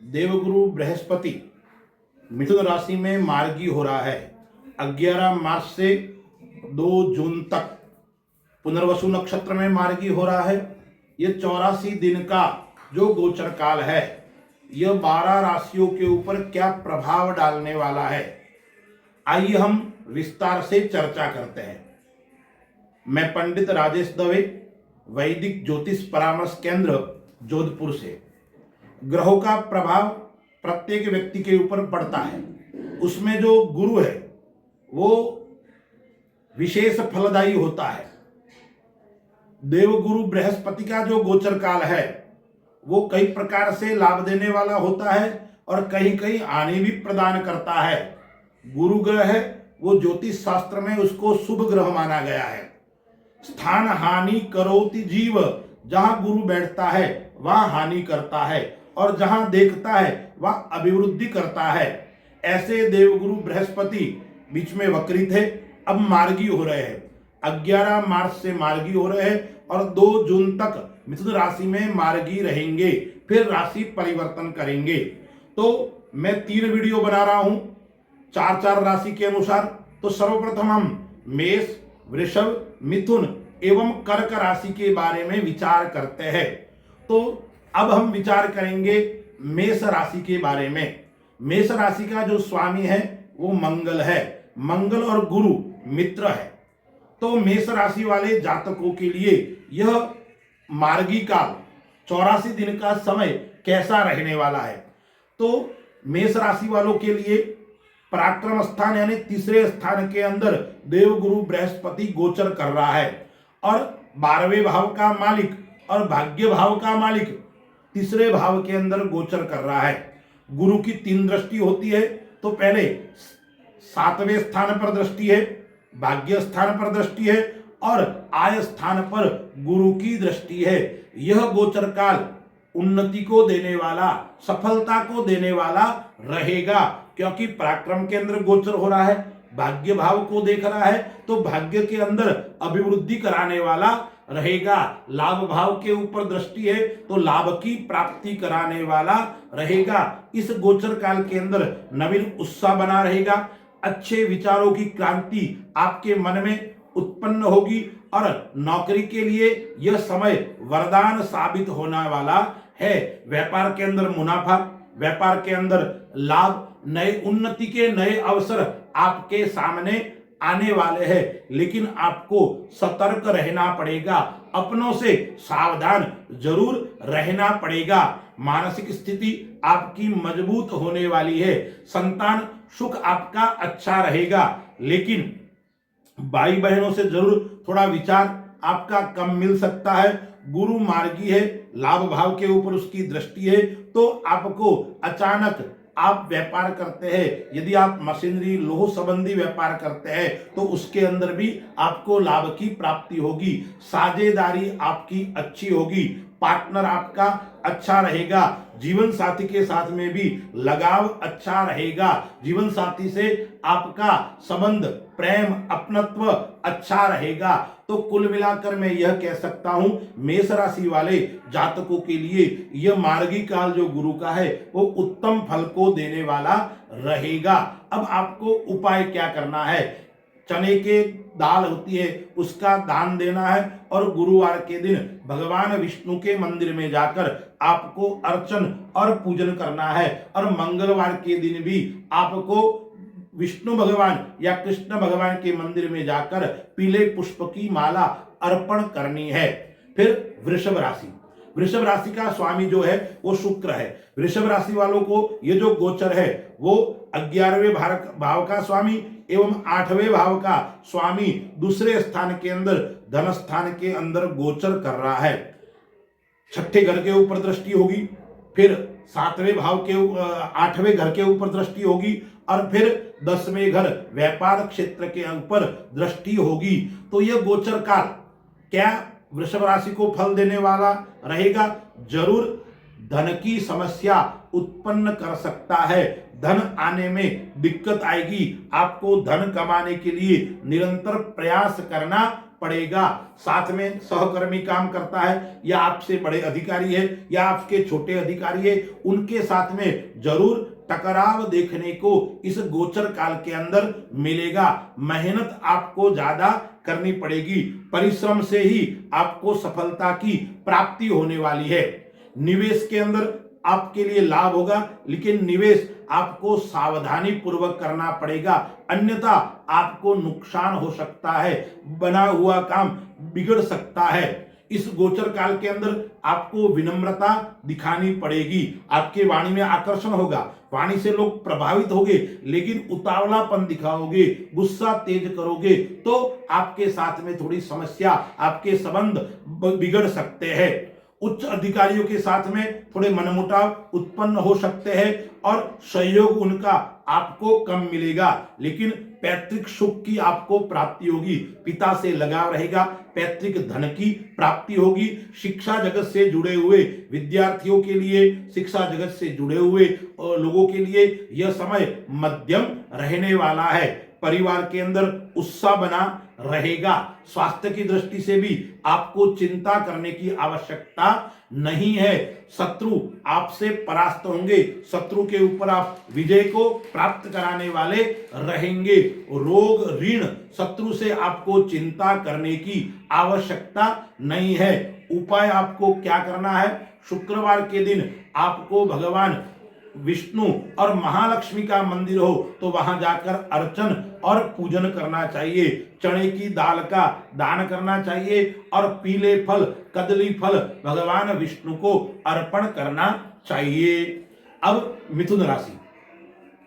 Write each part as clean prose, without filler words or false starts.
देवगुरु बृहस्पति मिथुन राशि में मार्गी हो रहा है। 11 मार्च से 2 जून तक पुनर्वसु नक्षत्र में मार्गी हो रहा है। ये 84 दिन का जो गोचर काल है, यह 12 राशियों के ऊपर क्या प्रभाव डालने वाला है, आइए हम विस्तार से चर्चा करते हैं। मैं पंडित राजेश दवे, वैदिक ज्योतिष परामर्श केंद्र जोधपुर से। ग्रहों का प्रभाव प्रत्येक व्यक्ति के ऊपर पड़ता है। उसमें जो गुरु है वो विशेष फलदायी होता है। देवगुरु बृहस्पति का जो गोचर काल है वो कई प्रकार से लाभ देने वाला होता है और कहीं कहीं हानि भी प्रदान करता है। गुरु ग्रह है वो ज्योतिष शास्त्र में उसको शुभ ग्रह माना गया है। स्थान हानि करोति जीव, जहां गुरु बैठता है वहां हानि करता है और जहां देखता है वह अभिवृद्धि करता है। ऐसे देवगुरु बृहस्पति बीच में वक्री थे, अब मार्गी हो रहे हैं। 11 मार्च से मार्गी हो रहे हैं और 2 जून तक मिथुन राशि में मार्गी रहेंगे, फिर राशि परिवर्तन करेंगे। तो मैं 3 वीडियो बना रहा हूं 4 राशि के अनुसार। तो सर्वप्रथम हम मेष, वृषभ, मिथुन एवं कर्क राशि के बारे में विचार करते हैं। तो अब हम विचार करेंगे मेष राशि के बारे में। मेष राशि का जो स्वामी है वो मंगल है। मंगल और गुरु मित्र है। तो मेष राशि वाले जातकों के लिए यह मार्गी काल 84 दिन का समय कैसा रहने वाला है। तो मेष राशि वालों के लिए पराक्रम स्थान यानी तीसरे स्थान के अंदर देवगुरु बृहस्पति गोचर कर रहा है और 12वें भाव का मालिक और भाग्य भाव का मालिक तीसरे भाव के अंदर गोचर कर रहा है। गुरु की 3 दृष्टि होती है। तो पहले 7वें स्थान पर दृष्टि है, भाग्य स्थान पर दृष्टि है और आय स्थान पर गुरु की दृष्टि है। यह गोचर काल उन्नति को देने वाला, सफलता को देने वाला रहेगा, क्योंकि पराक्रम के अंदर गोचर हो रहा है, भाग्य भाव को देख रहा है, तो भाग्य के अंदर अभिवृद्धि कराने वाला रहेगा। लाभ भाव के ऊपर दृष्टि है तो लाभ की प्राप्ति कराने वाला रहेगा। इस गोचर काल के अंदर नवीन उत्साह बना रहेगा। अच्छे विचारों की क्रांति आपके मन में उत्पन्न होगी और नौकरी के लिए यह समय वरदान साबित होने वाला है। व्यापार के अंदर मुनाफा, व्यापार के अंदर लाभ, नए उन्नति के नए अवसर आपके सामने आने वाले हैं, लेकिन आपको सतर्क रहना पड़ेगा, अपनों से सावधान जरूर रहना पड़ेगा। मानसिक स्थिति आपकी मजबूत होने वाली है। संतान सुख आपका अच्छा रहेगा, लेकिन भाई बहनों से जरूर थोड़ा विचार आपका कम मिल सकता है। गुरु मार्गी है, लाभ भाव के ऊपर उसकी दृष्टि है, तो आपको अचानक आप व्यापार करते हैं, यदि आप मशीनरी लोह संबंधी व्यापार करते हैं तो उसके अंदर भी आपको लाभ की प्राप्ति होगी। साझेदारी आपकी अच्छी होगी, पार्टनर आपका अच्छा रहेगा, जीवन साथी के साथ में भी लगाव अच्छा रहेगा। जीवन साथी से आपका संबंध, प्रेम, अपनत्व अच्छा रहेगा। तो कुल मिलाकर मैं यह कह सकता हूं मेष राशि वाले जातकों के लिए यह मार्गी काल जो गुरु का है वो उत्तम फल को देने वाला रहेगा। अब आपको उपाय क्या करना है? चने के दाल होती है उसका दान देना है और गुरुवार के दिन भगवान विष्णु के मंदिर में जाकर आपको अर्चन और पूजन करना है और मंगलवार के दिन भी आपको विष्णु भगवान या कृष्ण भगवान के मंदिर में जाकर पीले पुष्प की माला अर्पण करनी है। फिर वृषभ राशि, वृषभ राशि का स्वामी जो है वो शुक्र है। वृषभ राशि वालों को ये जो गोचर है वो 11वें भाव का स्वामी एवं 8वें भाव का स्वामी दूसरे स्थान के अंदर धन स्थान के अंदर गोचर कर रहा है। 6ठे घर के ऊपर दृष्टि होगी, फिर 7वें भाव के 8वें घर के ऊपर दृष्टि होगी और फिर 10वें घर व्यापार क्षेत्र के ऊपर दृष्टि होगी। तो यह गोचर काल क्या वृषभ राशि को फल देने वाला रहेगा? जरूर धन की समस्या उत्पन्न कर सकता है। धन आने में दिक्कत आएगी। आपको धन कमाने के लिए निरंतर प्रयास करना पड़ेगा। साथ में सहकर्मी काम करता है या आपसे बड़े अधिकारी है या आपके छोटे अधिकारी है, उनके साथ में जरूर टकराव देखने को इस गोचर काल के अंदर मिलेगा। मेहनत आपको ज्यादा करनी पड़ेगी। परिश्रम से ही आपको सफलता की प्राप्ति होने वाली है। निवेश के अंदर आपके लिए लाभ होगा, लेकिन निवेश आपको सावधानी पूर्वक करना पड़ेगा, अन्यथा आपको नुकसान हो सकता है। बना हुआ काम बिगड़ सकता है। इस गोचर काल के अंदर आपको विनम्रता दिखानी पड़ेगी। आपके वाणी में आकर्षण होगा, वाणी से लोग प्रभावित होंगे, लेकिन उतावलापन दिखाओगे, गुस्सा तेज करोगे तो आपके साथ में थोड़ी समस्या, आपके संबंध बिगड़ सकते हैं। उच्च अधिकारियों के साथ में थोड़े मनमुटाव उत्पन्न हो सकते हैं और सहयोग उनका आपको कम मिलेगा, लेकिन पैतृक सुख की आपको प्राप्ति होगी। पिता से लगाव रहेगा, पैतृक धन की प्राप्ति होगी। शिक्षा जगत से जुड़े हुए विद्यार्थियों के लिए, शिक्षा जगत से जुड़े हुए लोगों के लिए यह समय मध्यम रहने वाला है। परिवार के अंदर उत्साह बना रहेगा। स्वास्थ्य की दृष्टि से भी आपको चिंता करने की आवश्यकता नहीं है। शत्रु आपसे परास्त होंगे, शत्रु के ऊपर आप विजय को प्राप्त कराने वाले रहेंगे। रोग ऋण शत्रु से आपको चिंता करने की आवश्यकता नहीं है। उपाय आपको क्या करना है? शुक्रवार के दिन आपको भगवान विष्णु और महालक्ष्मी का मंदिर हो तो वहां जाकर अर्चन और पूजन करना चाहिए। चने की दाल का दान करना चाहिए और पीले फल, कदली फल भगवान विष्णु को अर्पण करना चाहिए। अब मिथुन राशि,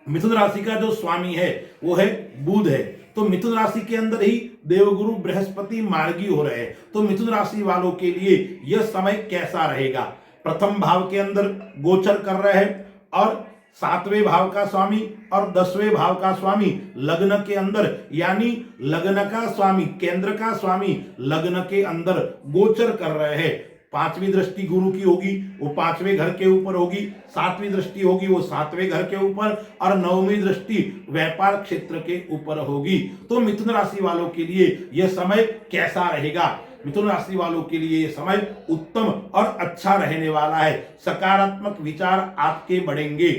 मिथुन राशि का जो स्वामी है वो है बुध है। तो मिथुन राशि के अंदर ही देवगुरु बृहस्पति मार्गी हो रहे हैं। तो मिथुन राशि वालों के लिए यह समय कैसा रहेगा? प्रथम भाव के अंदर गोचर कर रहे हैं और 7वें भाव का स्वामी और 10वें भाव का स्वामी लग्न के अंदर, यानी लग्न का स्वामी, केंद्र का स्वामी लग्न के अंदर गोचर कर रहे हैं। 5वीं दृष्टि गुरु की होगी, वो 5वें घर के ऊपर होगी। 7वीं दृष्टि होगी, वो 7वें घर के ऊपर, और 9वीं दृष्टि व्यापार क्षेत्र के ऊपर होगी। तो मिथुन राशि वालों के लिए यह समय कैसा रहेगा? मिथुन राशि वालों के लिए यह समय उत्तम और अच्छा रहने वाला है। सकारात्मक विचार आपके बढ़ेंगे।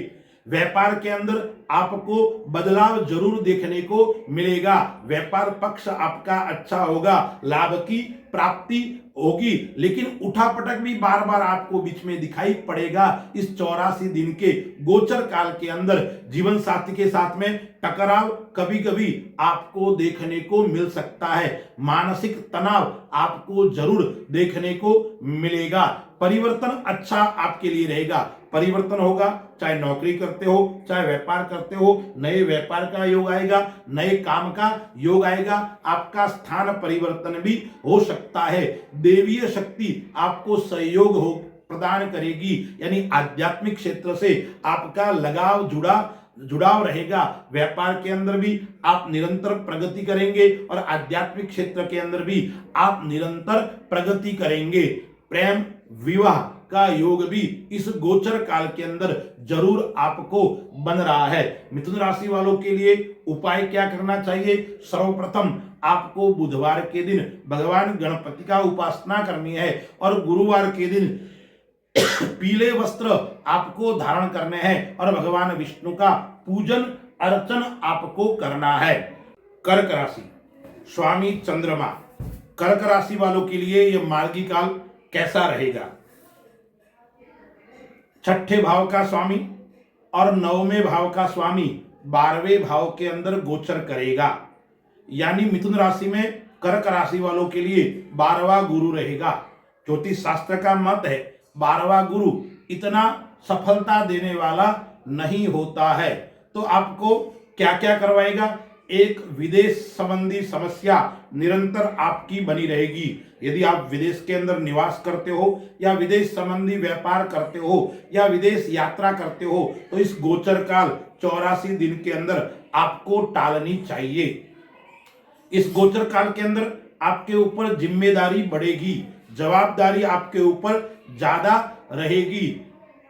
व्यापार के अंदर आपको बदलाव जरूर देखने को मिलेगा। व्यापार पक्ष आपका अच्छा होगा, लाभ की प्राप्ति होगी, लेकिन उठापटक भी बार बार आपको बीच में दिखाई पड़ेगा। इस 84 दिन के गोचर काल के अंदर जीवन साथी के साथ में टकराव कभी कभी आपको देखने को मिल सकता है। मानसिक तनाव आपको जरूर देखने को मिलेगा। परिवर्तन अच्छा आपके लिए रहेगा। परिवर्तन होगा, चाहे नौकरी करते हो, चाहे व्यापार करते हो, नए व्यापार का योग आएगा, नए काम का योग आएगा। आपका स्थान परिवर्तन भी हो सकता है। देवीय शक्ति आपको सहयोग हो प्रदान करेगी, यानी आध्यात्मिक क्षेत्र से आपका लगाव जुड़ाव रहेगा। व्यापार के अंदर भी आप निरंतर प्रगति करेंगे और आध्यात्मिक क्षेत्र के अंदर भी आप निरंतर प्रगति करेंगे। प्रेम विवाह का योग भी इस गोचर काल के अंदर जरूर आपको बन रहा है। मिथुन राशि वालों के लिए उपाय क्या करना चाहिए? सर्वप्रथम आपको बुधवार के दिन भगवान गणपति का उपासना करनी है और गुरुवार के दिन पीले वस्त्र आपको धारण करने हैं और भगवान विष्णु का पूजन अर्चन आपको करना है। कर्क राशि, स्वामी चंद्रमा। कर्क राशि वालों के लिए यह मार्गी काल कैसा रहेगा? 6ठे भाव का स्वामी और 9वें भाव का स्वामी 12वें भाव के अंदर गोचर करेगा, यानी मिथुन राशि में कर्क राशि वालों के लिए 12वां गुरु रहेगा। ज्योतिष शास्त्र का मत है 12वां गुरु इतना सफलता देने वाला नहीं होता है। तो आपको क्या क्या करवाएगा? एक विदेश संबंधी समस्या निरंतर आपकी बनी रहेगी। यदि आप विदेश के अंदर निवास करते हो या विदेश संबंधी व्यापार करते हो या विदेश यात्रा करते हो तो इस गोचर काल 84 दिन के अंदर आपको टालनी चाहिए। इस गोचर काल के अंदर आपके ऊपर जिम्मेदारी बढ़ेगी, जवाबदारी आपके ऊपर ज्यादा रहेगी।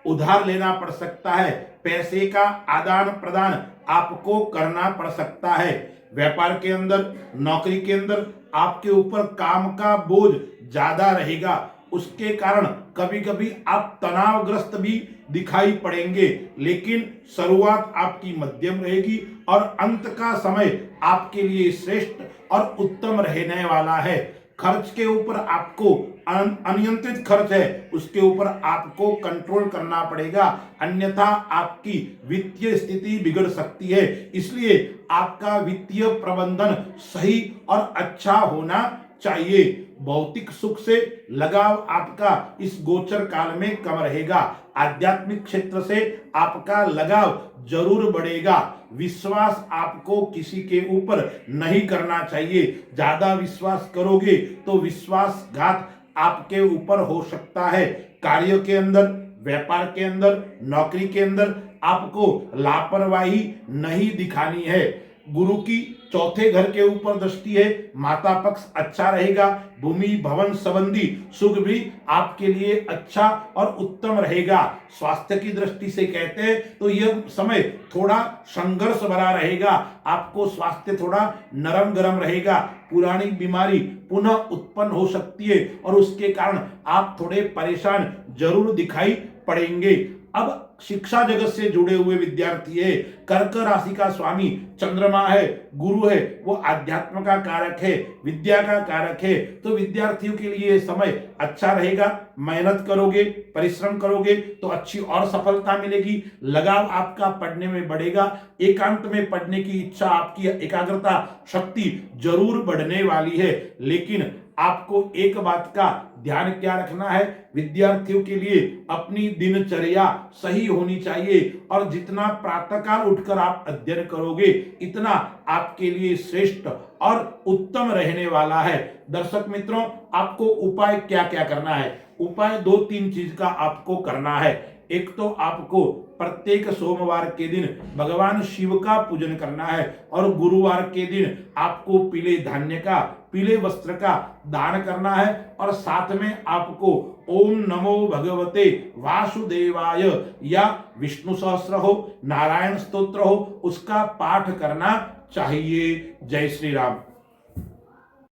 उधार लेना पड़ सकता है, पैसे का आदान प्रदान आपको करना पड़ सकता है। व्यापार के अंदर, नौकरी के अंदर आपके ऊपर काम का बोझ ज्यादा रहेगा, उसके कारण कभी कभी आप तनावग्रस्त भी दिखाई पड़ेंगे, लेकिन शुरुआत आपकी मध्यम रहेगी और अंत का समय आपके लिए श्रेष्ठ और उत्तम रहने वाला है। खर्च के ऊपर आपको अनियंत्रित खर्च है, उसके ऊपर आपको कंट्रोल करना पड़ेगा, अन्यथा आपकी वित्तीय स्थिति बिगड़ सकती है। इसलिए आपका वित्तीय प्रबंधन सही और अच्छा होना चाहिए। भौतिक सुख से लगाव आपका इस गोचर काल में कम रहेगा। आध्यात्मिक क्षेत्र से आपका लगाव जरूर बढ़ेगा। विश्वास आपको किसी के ऊपर नहीं करना चाहिए। ज्यादा विश्वास करोगे तो विश्वासघात आपके ऊपर हो सकता है। कार्य के अंदर, व्यापार के अंदर, नौकरी के अंदर आपको लापरवाही नहीं दिखानी है। गुरु की चौथे घर के ऊपर दृष्टि है, माता पक्ष अच्छा रहेगा। भूमि भवन संबंधी सुख भी आपके लिए अच्छा और उत्तम रहेगा। स्वास्थ्य की दृष्टि से कहते हैं तो यह समय थोड़ा संघर्ष भरा रहेगा, आपको स्वास्थ्य थोड़ा नरम गरम रहेगा। पुरानी बीमारी पुनः उत्पन्न हो सकती है और उसके कारण आप थोड़े परेशान जरूर दिखाई पड़ेंगे। अब शिक्षा जगत से जुड़े हुए विद्यार्थी है, कर्क राशि का स्वामी चंद्रमा है, गुरु है, वो आध्यात्म का कारक है, विद्या का कारक है। तो विद्यार्थियों के लिए समय अच्छा रहेगा। मेहनत करोगे, परिश्रम करोगे तो अच्छी और सफलता मिलेगी। लगाव आपका पढ़ने में बढ़ेगा। एकांत में पढ़ने की इच्छा, आपकी एकाग्रता शक्ति जरूर बढ़ने वाली है। लेकिन आपको एक बात का ध्यान क्या रखना है, विद्यार्थियों के लिए अपनी दिनचर्या सही होनी चाहिए और जितना प्रातःकाल उठकर आप अध्ययन करोगे इतना आपके लिए श्रेष्ठ और उत्तम रहने वाला है। दर्शक मित्रों, आपको उपाय क्या क्या करना है? उपाय 2-3 चीज का आपको करना है। एक तो आपको प्रत्येक सोमवार के दिन भगवान शिव का पूजन करना है और गुरुवार के दिन आपको पीले धान्य का, पीले वस्त्र का दान करना है और साथ में आपको ओम नमो भगवते वासुदेवाय या विष्णु सहस्त्र हो, नारायण स्तोत्र हो, उसका पाठ करना चाहिए। जय श्री राम।